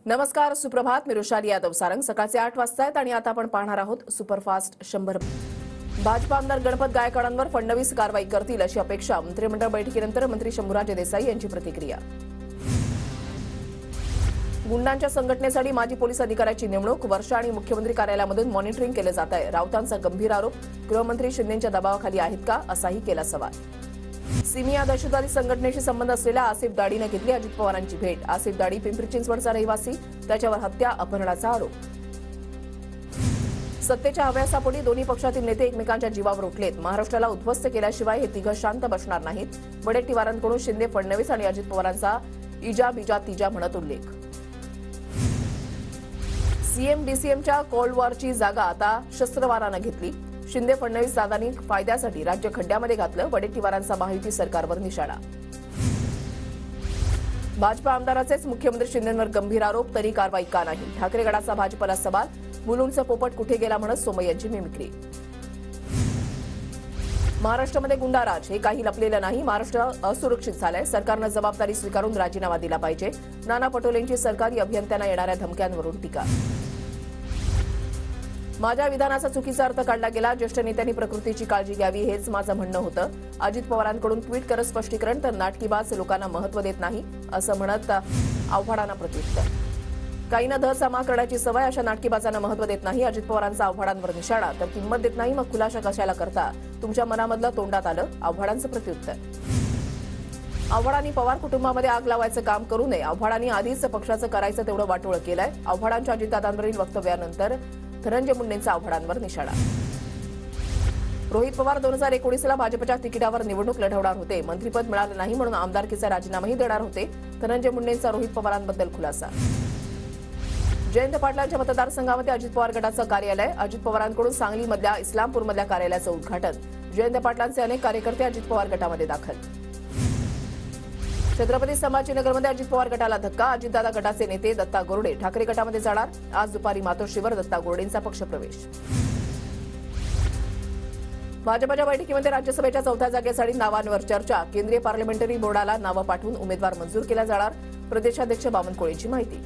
नमस्कार, सुप्रभात. मी रुशाली यादव. सारंग. सकाळचे 8 वाजता आहेत आणि आता आपण पाहणार आहोत सुपरफास्ट 100. भाजपा आमदार गणपत गायकवाडांवर फडणवीस कारवाई करतील अशी अपेक्षा. मंत्रिमंडळ बैठकीनंतर मंत्री शंभूराज देसाई यांची प्रतिक्रिया. गुंडांच्या संघटनेसाठी माजी पोलीस अधिकाऱ्याची नेमणूक. वर्षा आणि मुख्यमंत्री कार्यालयामधून मॉनिटरिंग केलं जात आहे. राऊतांचा गंभीर आरोप. गृहमंत्री शिंदेंच्या दबावाखाली आहेत का, असाही केला सवाल. सिमी या दहशतवादी संघटनेशी संबंध असलेल्या आसिफ दाडीने घेतली अजित पवारांची भेट. आसिफ दाडी पिंपरी चिंचवडचा रहिवासी. त्याच्यावर हत्या अपहरणाचा आरोप. सत्तेच्या हव्यासापोटी दोन्ही पक्षातील नेते एकमेकांच्या जीवावर उठलेत. महाराष्ट्राला उद्ध्वस्त केल्याशिवाय हे तिघं शांत बसणार नाहीत. वडेट्टीवारांकडून शिंदे, फडणवीस आणि अजित पवारांचा इजा बिजा तिजा म्हणत उल्लेख. सीएम डीसीएमच्या कोल्ड वॉरची जागा आता शस्त्रवारानं घेतली. शिंदे फडणवीस दादांनी फायद्यासाठी राज्य खड्ड्यामध्ये घातलं. वडेट्टीवारांचा महायुती सरकारवर निशाणा. भाजपा आमदाराचेच मुख्यमंत्री शिंदेंवर गंभीर आरोप. तरी कारवाई का नाही? ठाकरे गटाचा भाजपला सवाल. मुलुंडचा पोपट कुठे गेला म्हणत सोमय्यांची मिमिक्री. महाराष्ट्रामध्ये गुंडाराज हे काही लपलेलं नाही. महाराष्ट्र असुरक्षित झालंय. सरकारनं जबाबदारी स्वीकारून राजीनामा दिला पाहिजे. नाना पटोलेंची सरकारी अभियंत्यांना येणाऱ्या धमक्यांवरून टीका. माझ्या विधानाचा चुकीचा अर्थ काढला गेला. ज्येष्ठ नेत्यांनी प्रकृतीची काळजी घ्यावी, हेच माझं म्हणणं होतं. अजित पवारांकडून ट्विट करत स्पष्टीकरण. तर नाटकीबाज लोकांना महत्त्व देत नाही असं म्हणत आव्हाडांना प्रत्युत्तर. काहींना धसामा करण्याची सवय. अशा नाटकीबाजांना महत्त्व देत नाही. अजित पवारांचा आव्हाडांवर निशाणा. तर किंमत देत नाही मग खुलासा कशाला करता? तुमच्या मनामधलं तोंडात आलं. आव्हाडांचं प्रत्युत्तर. आव्हाडांनी पवार कुटुंबामध्ये आग लावायचं काम करू नये. आव्हाडांनी आधीच पक्षाचं करायचं तेवढं वाटोळं केलंय. आव्हाडांच्या अजितदादांवरील वक्तव्यानंतर धनंजय मुंडेंचा आव्हाडांवर निशाणा. रोहित पवार 2019ला भाजपच्या तिकिटावर निवडणूक लढवणार होते. मंत्रिपद मिळालं नाही म्हणून आमदारकीचा राजीनामाही देणार होते. धनंजय मुंडेंचा रोहित पवारांबद्दल खुलासा. जयंत पाटलांच्या मतदारसंघामध्ये अजित पवार गटाचं कार्यालय. अजित पवारांकडून सांगलीमधल्या इस्लामपूरमधल्या कार्यालयाचं उद्घाटन. जयंत पाटलांचे अनेक कार्यकर्ते अजित पवार गटामध्ये दाखल. छत्रपती संभाजीनगरमध्ये अजित पवार गटाला धक्का. अजितदादा गटाचे नेते दत्ता गोरडे ठाकरे गटामध्ये जाणार. आज दुपारी मातोश्रीवर दत्ता गोरडेंचा पक्षप्रवेश. भाजपच्या बैठकीमध्ये राज्यसभेच्या 4थ्या जागेसाठी नावांवर चर्चा. केंद्रीय पार्लमेंटरी बोर्डाला नावं पाठवून उमेदवार मंजूर केला जाणार. प्रदेशाध्यक्ष बावनकुळेंची माहिती.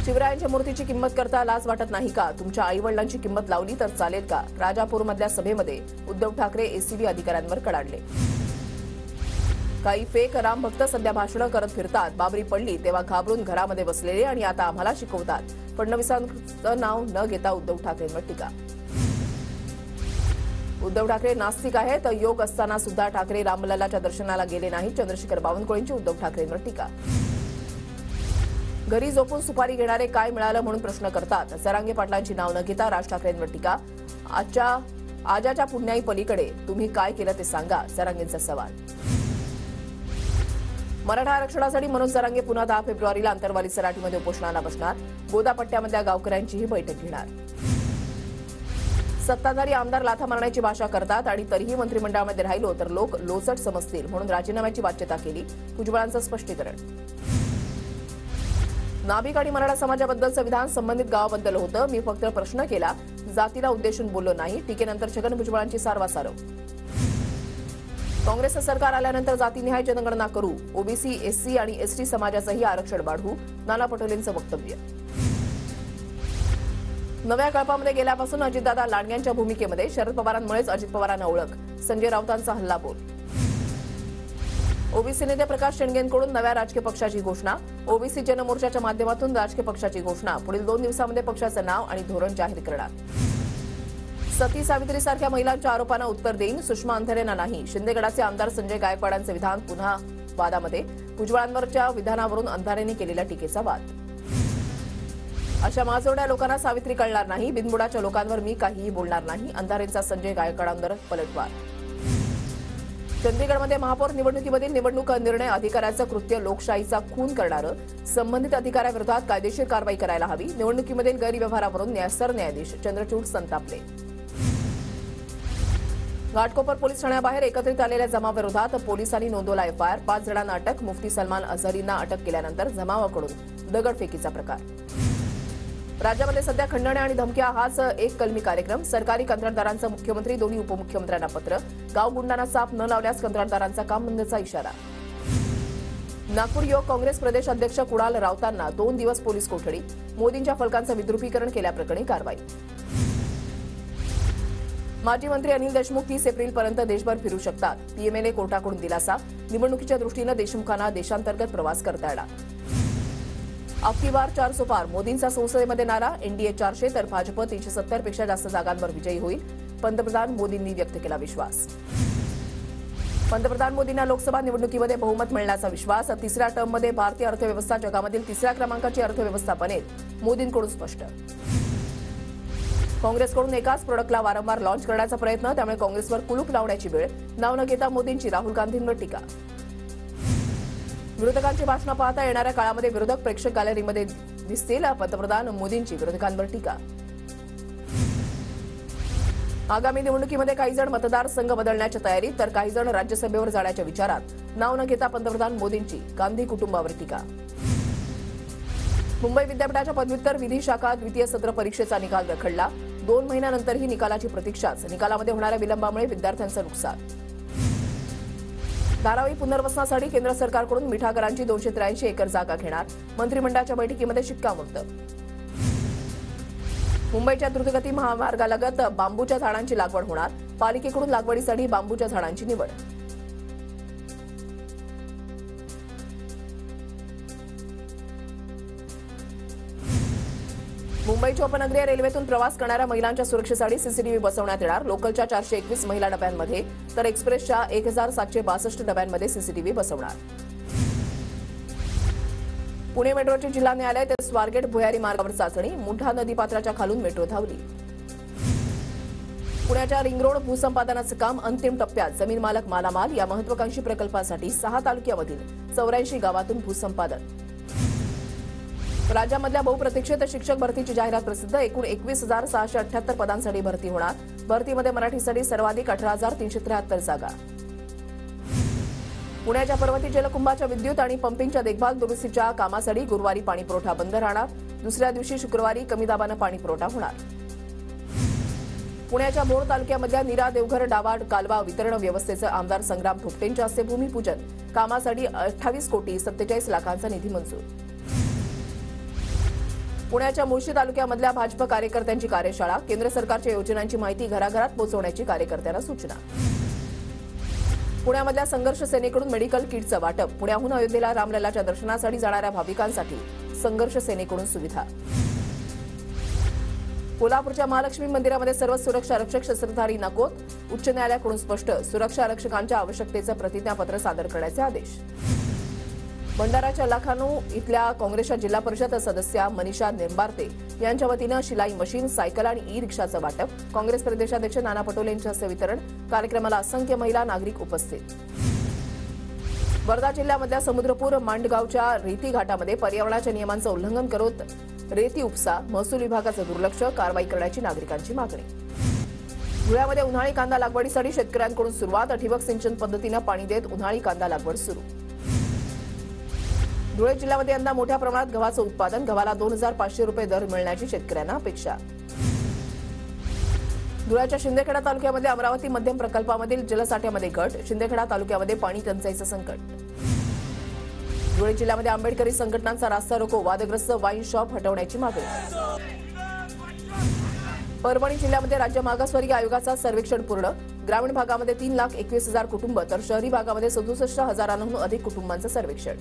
शिवरायांच्या मूर्तीची किंमत करता लाज वाटत नाही का? तुमच्या आईवडिलांची किंमत लावली तर चालेल का? राजापूरमधल्या सभेमध्ये उद्धव ठाकरे एसीबी अधिकाऱ्यांवर कडाडले. काही फेक रामभक्त सध्या भाषणं करत फिरतात. बाबरी पडली तेव्हा घाबरून घरामध्ये बसलेले आणि आता आम्हाला शिकवतात. फडणवीसांचं नाव न घेता उद्धव ठाकरेंवर टीका. उद्धव ठाकरे नास्तिक आहेत. योग असताना सुद्धा ठाकरे रामलल्लाच्या दर्शनाला गेले नाही. चंद्रशेखर बावनकुळेंची उद्धव ठाकरेंवर टीका. घरी झोपून सुपारी घेणारे काय मिळालं म्हणून प्रश्न करतात. जरांगे पाटलांची नाव न घेता राज ठाकरेंवर टीका. आजाच्या पुण्याई पलीकडे तुम्ही काय केलं ते सांगा. जरांगेंचा सवाल. मराठा आरक्षणासाठी मनोज जरांगे पुन्हा 10 फेब्रुवारीला अंतरवाली सराटीमध्ये उपोषणाला बसणार. गोदापट्ट्यामधल्या गावकऱ्यांचीही बैठक घेणार. सत्ताधारी आमदार लाथा मारण्याची भाषा करतात आणि तरीही मंत्रिमंडळामध्ये राहिलो तर लोक लोचट समजतील म्हणून राजीनाम्याची वाच्यता केली. भुजबळांचं स्पष्टीकरण. नाभिक आणि मराठा समाजाबद्दलचं विधान संबंधित गावाबद्दल होतं. मी फक्त प्रश्न केला, जातीला उद्देशून बोललो नाही. टीकेनंतर छगन भुजबळांची सारवासारव. काँग्रेसचं सरकार आल्यानंतर जातीनिहाय जनगणना करू. ओबीसी, एससी आणि एसटी समाजाचंही आरक्षण वाढवू. नाना पटोलेंचं वक्तव्य. नव्या कळपामध्ये गेल्यापासून अजितदादा लांडग्यांच्या भूमिकेमध्ये. शरद पवारांमुळेच अजित पवारांना ओळख. संजय राऊतांचा हल्लाबोल. ओबीसी नेते प्रकाश शेंडगेंकडून नव्या राजकीय पक्षाची घोषणा. ओबीसी जनमोर्चाच्या माध्यमातून राजकीय पक्षाची घोषणा. पुढील 2 दिवसांमध्ये पक्षाचं नाव आणि धोरण जाहीर करणार. सती सावित्रीसारख्या महिलांच्या आरोपांना उत्तर देईन. सुषमा अंधारेंना नाही. शिंदे गटाचे आमदार संजय गायकवाडांचे विधान पुन्हा वादामध्ये. भुजबळांवरच्या विधानावरून अंधारेंनी केलेल्या टीकेचा वाद. अशा माजोड्या लोकांना सावित्री कळणार नाही. बिनबुडाच्या लोकांवर मी काहीही बोलणार नाही. अंधारेंचा संजय गायकवाडांवर पलटवार. चंदीगडमध्ये महापौर निवडणुकीमधील निवडणूक निर्णय अधिकाऱ्याचं कृत्य लोकशाहीचा खून करणारं. संबंधित अधिकाऱ्याविरोधात कायदेशीर कारवाई करायला हवी. निवडणुकीमधील गैरव्यवहारावरून सरन्यायाधीश चंद्रचूड संतापले. घाटकोपर पोलीस ठाण्याबाहेर एकत्रित आलेल्या जमावाविरोधात पोलिसांनी नोंदवला एफआयआर. 5 जणांना अटक. मुफ्ती सलमान अझहरींना अटक केल्यानंतर जमावाकडून दगडफेकीचा प्रकार. राज्यामध्ये सध्या खंडण्या आणि धमक्या हाच एक कलमी कार्यक्रम. सरकारी कंत्राटदारांचं मुख्यमंत्री दोन्ही उपमुख्यमंत्र्यांना पत्र. गाव गुंडांना साप न लावल्यास कंत्राटदारांचा काम बंदचा इशारा. नागपूर युवक काँग्रेस प्रदेश अध्यक्ष कुणाल राऊतांना 2 दिवस पोलीस कोठडी. मोदींच्या फलकांचं विद्रुपीकरण केल्याप्रकरणी कारवाई. माजी मंत्री अनिल देशमुख 30 एप्रिलपर्यंत देशभर फिरू शकतात. पीएमएलए कोर्टाकडून दिलासा. निवडणुकीच्या दृष्टीनं देशमुखांना देशांतर्गत प्रवास करता येणार. अबकी बार 400 पार. मोदींचा संसदेमध्ये नारा. एनडीए 400 तर भाजप 370 पेक्षा जास्त जागांवर विजयी होईल. पंतप्रधान मोदींनी व्यक्त केला विश्वास. पंतप्रधान मोदींना लोकसभा निवडणुकीमध्ये बहुमत मिळण्याचा विश्वास. तिसऱ्या टर्ममध्ये भारतीय अर्थव्यवस्था जगामधील तिसऱ्या क्रमांकाची अर्थव्यवस्था बनेल. मोदींकडून स्पष्ट. काँग्रेसकडून एकाच प्रोडक्टला वारंवार लॉन्च करण्याचा प्रयत्न. त्यामुळे काँग्रेसवर कुलूप लावण्याची वेळ. नाव न घेता मोदींची राहुल गांधींवर टीका. विरोधकांची भाषणं पाहता येणाऱ्या काळामध्ये विरोधक प्रेक्षक गॅलरीमध्ये दिसतील. पंतप्रधान मोदींची विरोधकांवर टीका. आगामी निवडणुकीमध्ये काही जण मतदारसंघ बदलण्याच्या तयारीत तर काही जण राज्यसभेवर जाण्याच्या विचारात. नाव न घेता पंतप्रधान मोदींची गांधी कुटुंबावर टीका. मुंबई विद्यापीठाच्या पदव्युत्तर विधी शाखा द्वितीय सत्र परीक्षेचा निकाल रखडला. 2 महिन्यानंतरही निकालाची प्रतीक्षाच. निकालामध्ये होणाऱ्या विलंबामुळे विद्यार्थ्यांचं नुकसान. धारावी पुनर्वसनासाठी केंद्र सरकारकडून मिठागरांची 283 एकर जागा घेणार. मंत्रिमंडळाच्या बैठकीमध्ये शिक्कामोर्तब. मुंबईच्या द्रुतगती महामार्गालगत बांबूच्या झाडांची लागवड होणार. पालिकेकडून लागवडीसाठी बांबूच्या झाडांची निवड. मुंबईच्या उपनगरीय रेल्वेतून प्रवास करणाऱ्या महिलांच्या सुरक्षेसाठी सीसीटीव्ही बसवण्यात येणार. लोकलच्या 421 महिला डब्यांमध्ये तर एक्सप्रेसच्या 1762 डब्यांमध्ये सीसीटीव्ही बसवणार. पुणे मेट्रोचे जिल्हा न्यायालय ते स्वारगेट भुयारी मार्गावर चाचणी. मुंढा नदीपात्राच्या खालून मेट्रो धावली. पुण्याच्या रिंग रोड भूसंपादनाचं काम अंतिम टप्प्यात. जमीन मालक मालामाल. या महत्वाकांक्षी प्रकल्पासाठी 6 तालुक्यामधील 84 गावातून भूसंपादन. राज्यामधल्या बहुप्रतीक्षित शिक्षक भरतीची जाहिरात प्रसिद्ध. एकूण 21,678 पदांसाठी भरती होणार. भरतीमध्ये मराठीसाठी सर्वाधिक 18,373 जागा. पुण्याच्या पर्वती जलकुंभाच्या विद्युत आणि पंपिंगच्या देखभाल दुरुस्तीच्या कामासाठी गुरुवारी पाणीपुरवठा बंद राहणार. दुसऱ्या दिवशी शुक्रवारी कमी दाबानं पाणीपुरवठा होणार. पुण्याच्या भोर तालुक्यामधल्या नीरा देवघर डावा कालवा वितरण व्यवस्थेचं आमदार संग्राम थोपटेंच्या हस्ते भूमिपूजन. कामासाठी 28 कोटी 47 लाखांचा निधी मंजूर. पुण्याच्या मुळशी तालुक्यामधल्या भाजप कार्यकर्त्यांची कार्यशाळा. केंद्र सरकारच्या योजनांची माहिती घराघरात पोहोचवण्याची कार्यकर्त्यांना सूचना. पुण्यामधल्या संघर्ष सेनेकडून मेडिकल किटचं वाटप. पुण्याहून अयोध्येला रामलल्लाच्या दर्शनासाठी जाणाऱ्या भाविकांसाठी संघर्ष सेनेकडून सुविधा. कोल्हापूरच्या महालक्ष्मी मंदिरामध्ये सर्व सुरक्षा रक्षक शस्त्रधारी नकोत. उच्च न्यायालयाकडून स्पष्ट. सुरक्षा रक्षकांच्या आवश्यकतेचं प्रतिज्ञापत्र सादर करण्याचे आदेश. भंडाराच्या लाखानू इथल्या काँग्रेसच्या जिल्हा परिषद सदस्या मनीषा निंबारते यांच्या वतीनं शिलाई मशीन, सायकल आणि ई रिक्षाचं वाटप. काँग्रेस प्रदेशाध्यक्ष नाना पटोले यांच्या हस्ते वितरण. कार्यक्रमाला असंख्य महिला नागरिक उपस्थित. वर्धा जिल्ह्यामधल्या समुद्रपूर मांडगावच्या रेती घाटामध्ये पर्यावरणाच्या नियमांचं उल्लंघन करत रेती उपसा. महसूल विभागाचं दुर्लक्ष. कारवाई करण्याची नागरिकांची मागणी. धुळ्यामध्ये उन्हाळी कांदा लागवडीसाठी शेतकऱ्यांकडून सुरुवात. ठिबक सिंचन पद्धतीनं पाणी देत उन्हाळी कांदा लागवड सुरू. धुळे जिल्ह्यामध्ये यंदा मोठ्या प्रमाणात गव्हाचं उत्पादन. गव्हाला 2,500 रुपये दर मिळण्याची शेतकऱ्यांना अपेक्षा. धुळ्याच्या शिंदेखेडा तालुक्यामध्ये अमरावती मध्यम प्रकल्पामधील जलसाठ्यामध्ये घट. शिंदेखेडा तालुक्यामध्ये पाणी टंचाईचं संकट. धुळे जिल्ह्यामध्ये आंबेडकरी संघटनांचा रास्ता रोको. वादग्रस्त वाईन शॉप हटवण्याची मागणी. परभणी जिल्ह्यामध्ये राज्य मागासवर्गीय आयोगाचा सर्वेक्षण पूर्ण. ग्रामीण भागामध्ये 3,21,000 कुटुंब तर शहरी भागामध्ये 67,000हून अधिक कुटुंबांचं सर्वेक्षण.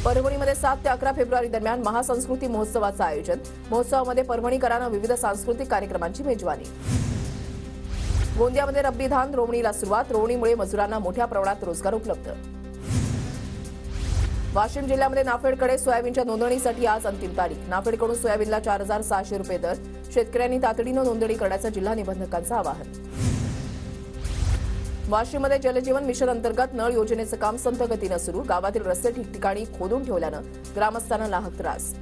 परभणीमध्ये 7 ते 11 फेब्रुवारी दरम्यान महासंस्कृती महोत्सवाचं आयोजन. महोत्सवामध्ये परभणीकरांना विविध सांस्कृतिक कार्यक्रमांची मेजवानी. गोंदियामध्ये रब्बी धान रोवणीला सुरुवात. रोवणीमुळे मजुरांना मोठ्या प्रमाणात रोजगार उपलब्ध. वाशिम जिल्ह्यामध्ये नाफेडकडे सोयाबीनच्या नोंदणीसाठी आज अंतिम तारीख. नाफेडकडून सोयाबीनला 4,600 रुपये दर. शेतकऱ्यांनी तातडीनं नोंदणी करण्याचं जिल्हा निबंधकांचं आवाहन. वाशिममध्ये जलजीवन मिशन अंतर्गत नळ योजनेचं काम संथ गतीनं सुरू. गावातील रस्ते ठिकठिकाणी खोदून ठेवल्यानं ग्रामस्थांना नाहक त्रास.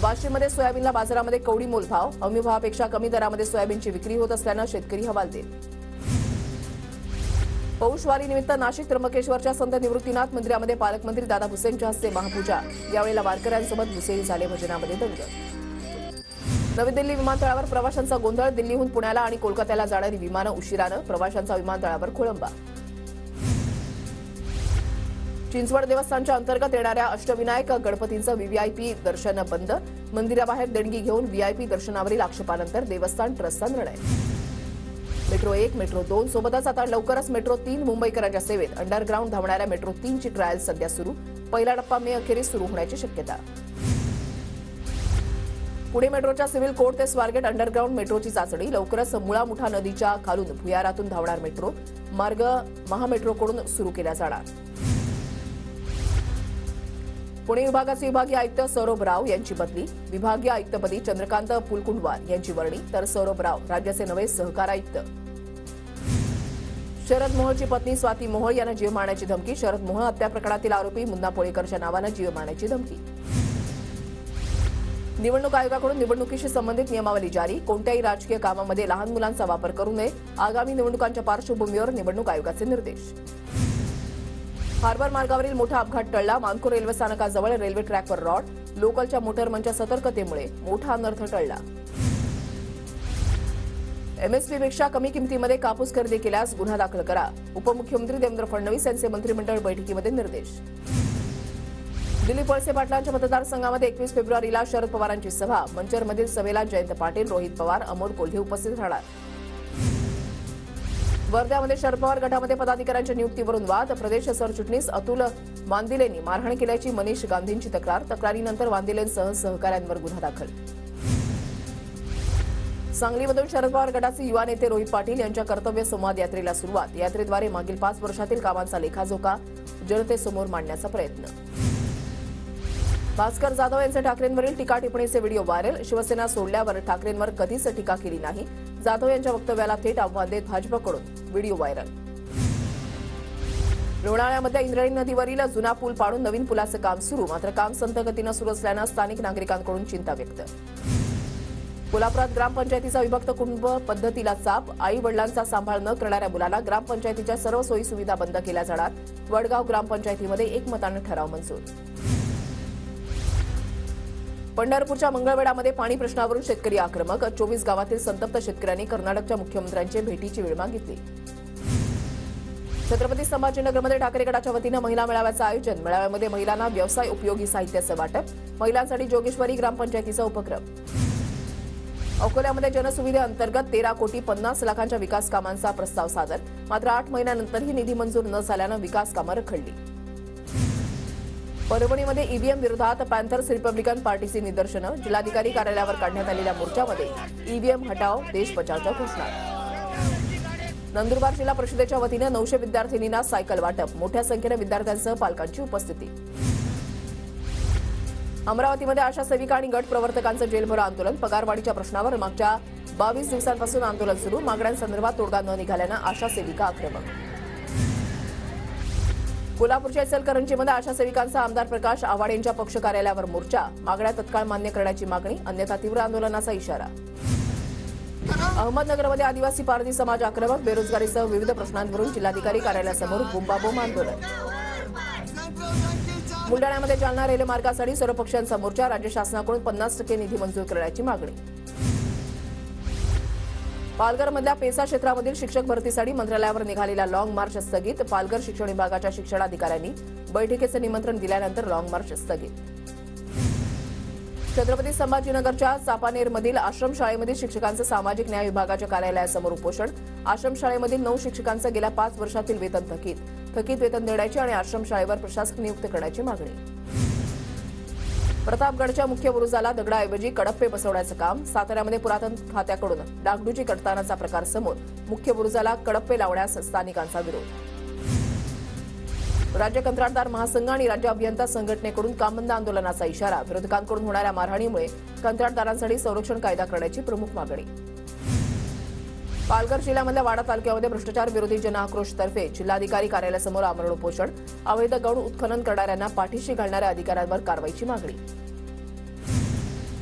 वाशिममध्ये सोयाबीनला बाजारामध्ये कवडी मोलभाव. हमीभावापेक्षा कमी दरामध्ये सोयाबीनची विक्री होत असल्यानं शेतकरी हवालदिल. पौषवारीनिमित्त नाशिक त्र्यंबकेश्वरच्या संत निवृत्तीनाथ मंदिरामध्ये पालकमंत्री दादा भुसेंच्या हस्ते महापूजा. यावेळेला वारकऱ्यांसोबत भुसे झाले भजनामध्ये दंग. नवी दिल्ली विमानतळावर प्रवाशांचा गोंधळ. दिल्लीहून पुण्याला आणि कोलकात्याला जाणारी विमानं उशिरानं. प्रवाशांचा विमानतळावर खोळंबा. चिंचवड देवस्थानच्या अंतर्गत येणाऱ्या अष्टविनायक गणपतींचं व्हीव्हीआयपी दर्शन बंद. मंदिराबाहेर देणगी घेऊन व्हीआयपी दर्शनावरील आक्षेपानंतर देवस्थान ट्रस्टचा निर्णय. मेट्रो 1, मेट्रो 2 सोबतच आता लवकरच मेट्रो 3 मुंबईकरांच्या सेवेत. अंडरग्राऊंड धावणाऱ्या मेट्रो 3 ची ट्रायल सध्या सुरू. पहिला टप्पा मे अखेरीस सुरू होण्याची शक्यता. पुणे मेट्रोच्या सिव्हिल कोर्ट ते स्वारगेट अंडरग्राऊंड मेट्रोची चाचणी. लवकरच मुळा मुठा नदीच्या खालून भुयारातून धावणार मेट्रो मार्ग महामेट्रोकडून सुरू केला जाणार. पुणे विभागाचे विभागीय आयुक्त सौरभ राव यांची बदली. विभागीय आयुक्तपदी चंद्रकांत पुलकुंडवार यांची वर्णी, तर सौरभ राव राज्याचे नवे सहकार आयुक्त. शरद मोहोळची पत्नी स्वाती मोहोळ यांना जीव मारण्याची धमकी. शरद मोहोळ हत्या प्रकरणातील आरोपी मुन्ना पोळेकरच्या नावानं जीव मारण्याची धमकी. निवडणूक आयोगाकडून निवडणुकीशी संबंधित नियमावली जारी. कोणत्याही राजकीय कामामध्ये लहान मुलांचा वापर करू नये. आगामी निवडणुकांच्या पार्श्वभूमीवर निवडणूक आयोगाचे निर्देश. हार्बर मार्गावरील मोठा अपघात टळला. मानखो रेल्वे स्थानकाजवळ रेल्वे ट्रॅकवर रॉड. लोकलच्या मोटरमनच्या सतर्कतेमुळे मोठा अनर्थ टळला. एमएसपीपेक्षा कमी किमतीमध्ये कापूस खरेदी केल्यास गुन्हा दाखल करा. उपमुख्यमंत्री देवेंद्र फडणवीस यांचे मंत्रिमंडळ बैठकीमध्ये निर्देश. दिलीप वळसे पाटलांच्या मतदारसंघामध्ये 21 फेब्रुवारीला शरद पवारांची सभा. मंचरमधील सभेला जयंत पाटील, रोहित पवार, अमोल कोल्हे उपस्थित राहणार. वर्ध्यामध्ये शरद पवार गटामध्ये पदाधिकाऱ्यांच्या नियुक्तीवरून वाद. प्रदेश सरचिटणीस अतुल वांदिलेंनी मारहाण केल्याची मनीष गांधींची तक्रार. तक्रारीनंतर वांदिलेंसह सहकाऱ्यांवर गुन्हा दाखल. सांगलीमधून शरद पवार गटाचे युवा नेते रोहित पाटील यांच्या कर्तव्य संवाद यात्रेला सुरुवात. यात्रेद्वारे मागील 5 वर्षातील कामांचा लेखाजोखा जनतेसमोर मांडण्याचा प्रयत्न. भास्कर जाधव यांचे ठाकरेंवरील टीका टिप्पणीचे व्हिडिओ व्हायरल. शिवसेना सोडल्यावर ठाकरेंवर कधीच टीका केली नाही. जाधव यांच्या वक्तव्याला थेट आव्हान देत भाजपकडून व्हिडिओ व्हायरल. लोणावळ्यामध्ये इंद्रायणी नदीवरील जुना पूल पाडून नवीन पुलाचं काम सुरू. मात्र काम संथ गतीनं सुरू असल्यानं स्थानिक नागरिकांकडून चिंता व्यक्त. कोल्हापुरात ग्रामपंचायतीचा विभक्त कुटुंब पद्धतीला चाप. आई वडिलांचा सांभाळ न करणाऱ्या मुलाला ग्रामपंचायतीच्या सर्व सोयी सुविधा बंद केल्या जाणार. वडगाव ग्रामपंचायतीमध्ये एकमतानं ठराव मंजूर. पंढरपूरच्या मंगळवेढामध्ये पाणी प्रश्नावरून शेतकरी आक्रमक. 24 गावातील संतप्त शेतकऱ्यांनी कर्नाटकच्या मुख्यमंत्र्यांची भेटीची वेळ मागितली. छत्रपती संभाजीनगरमध्ये ठाकरे गटाच्या वतीनं महिला मेळाव्याचं आयोजन. मेळाव्यामध्ये महिलांना व्यवसाय उपयोगी साहित्याचं वाटप. महिलांसाठी जोगेश्वरी ग्रामपंचायतीचा उपक्रम. अकोल्यामध्ये जनसुविधा अंतर्गत 13 कोटी 50 लाखांच्या विकास कामांचा प्रस्ताव सादर. मात्र 8 महिन्यानंतरही निधी मंजूर न झाल्यानं विकास कामं रखडली. परभणीमध्ये ईव्हीएम विरोधात पॅन्थर्स रिपब्लिकन पार्टीची निदर्शनं. जिल्हाधिकारी कार्यालयावर काढण्यात आलेल्या मोर्चामध्ये ईव्हीएम हटाव देश बचावच्या घोषणा. नंदुरबार जिल्हा परिषदेच्या वतीनं 900 विद्यार्थिनींना सायकल वाटप. मोठ्या संख्येनं विद्यार्थ्यांसह पालकांची उपस्थिती. अमरावतीमध्ये आशा सेविका आणि गट प्रवर्तकांचं जेलभरो आंदोलन. पगारवाढीच्या प्रश्नावर मागच्या 22 दिवसांपासून आंदोलन सुरू. मागण्यांसंदर्भात तोडगा न निघाल्यानं आशा सेविका आक्रमक. कोल्हापूरच्या इचलकरंजीमध्ये आशा सेविकांचा आमदार प्रकाश आव्हाड यांच्या पक्ष कार्यालयावर मोर्चा. मागण्या तत्काळ मान्य करण्याची मागणी, अन्यथा तीव्र आंदोलनाचा इशारा. अहमदनगरमध्ये आदिवासी पारधी समाज आक्रमक. बेरोजगारीसह विविध प्रश्नांवरून जिल्हाधिकारी कार्यालयासमोर बोंबाबोंब आंदोलन. बुलडाण्यामध्ये जालना रेल्वे मार्गासाठी सर्व पक्षांचा मोर्चा. राज्य शासनाकडून 50% निधी मंजूर करण्याची मागणी. पालघरमधल्या पेसा क्षेत्रामधील शिक्षक भरतीसाठी मंत्रालयावर निघालेला लाँग मार्च स्थगित. पालघर शिक्षण विभागाच्या शिक्षणाधिकाऱ्यांनी बैठकीचं निमंत्रण दिल्यानंतर लाँग मार्च स्थगित. छत्रपती संभाजीनगरच्या चापानेरमधील आश्रमशाळेमधील शिक्षकांचं सामाजिक न्याय विभागाच्या कार्यालयासमोर उपोषण. आश्रमशाळेमधील 9 शिक्षकांचं गेल्या 5 वर्षातील वेतन थकीत वेतन देण्याची आणि आश्रमशाळेवर प्रशासक नियुक्त करण्याची मागणी. प्रतापगडच्या मुख्य बुरुजाला दगडाऐवजी कडप्पे बसवण्याचं काम. साताऱ्यामध्ये पुरातन खात्याकडून डागडुजी करतानाचा प्रकार समोर. मुख्य बुरुजाला कडप्पे लावण्यास स्थानिकांचा विरोध. राज्य कंत्राटदार महासंघ आणि राज्य अभियंता संघटनेकडून कामबंद आंदोलनाचा इशारा. विरोधकांकडून होणाऱ्या मारहाणीमुळे कंत्राटदारांसाठी संरक्षण कायदा करण्याची प्रमुख मागणी. पालघर जिल्ह्यामधल्या वाडा तालुक्यामध्ये भ्रष्टाचार विरोधी जनआक्रोशतर्फे जिल्हाधिकारी कार्यालयासमोर आमरण उपोषण. अवैध गौण उत्खनन करणाऱ्यांना पाठीशी घालणाऱ्या अधिकाऱ्यांवर कारवाईची मागणी.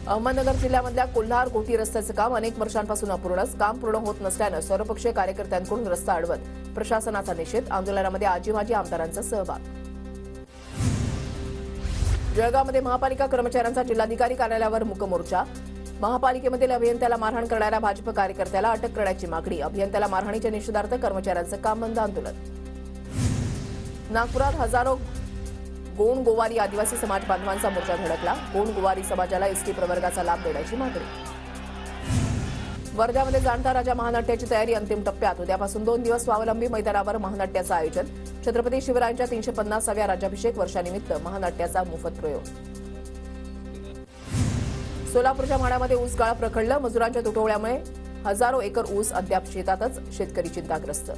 अहमदनगर जिल्ह्यामधल्या कोल्हार गोटी रस्त्याचं काम अनेक वर्षांपासून अपूर्णच. काम पूर्ण होत नसल्यानं सर्वपक्षीय कार्यकर्त्यांकडून रस्ता अडवत प्रशासनाचा निषेध. आंदोलनामध्ये आजी माजी आमदारांचा सहभाग. जळगावमध्ये महापालिका कर्मचाऱ्यांचा जिल्हाधिकारी कार्यालयावर मूक मोर्चा. महापालिकेमधील अभियंत्याला मारहाण करणाऱ्या भाजप कार्यकर्त्याला अटक करण्याची मागणी. अभियंत्याला मारहाणीच्या निषेधार्थ कर्मचाऱ्यांचं काम बंद आंदोलन. नागपुरात हजारो गोंड गोवारी आदिवासी समाज बांधवांचा मोर्चा धडकला. गोंड गोवारी समाजाला एसटी प्रवर्गाचा लाभ देण्याची मागणी. वर्ध्यामध्ये जाणता राजा महानाट्याची तयारी अंतिम टप्प्यात. उद्यापासून 2 दिवस स्वावलंबी मैदानावर महानाट्याचं आयोजन. छत्रपती शिवरायांच्या 350व्या राज्याभिषेक वर्षानिमित्त महानाट्याचा मोफत प्रयोग. सोलापूरच्या माढ्यामध्ये ऊस गाळप रखडलं. मजुरांच्या तुटवड्यामुळे हजारो एकर ऊस अद्याप शेतातच. शेतकरी चिंताग्रस्त.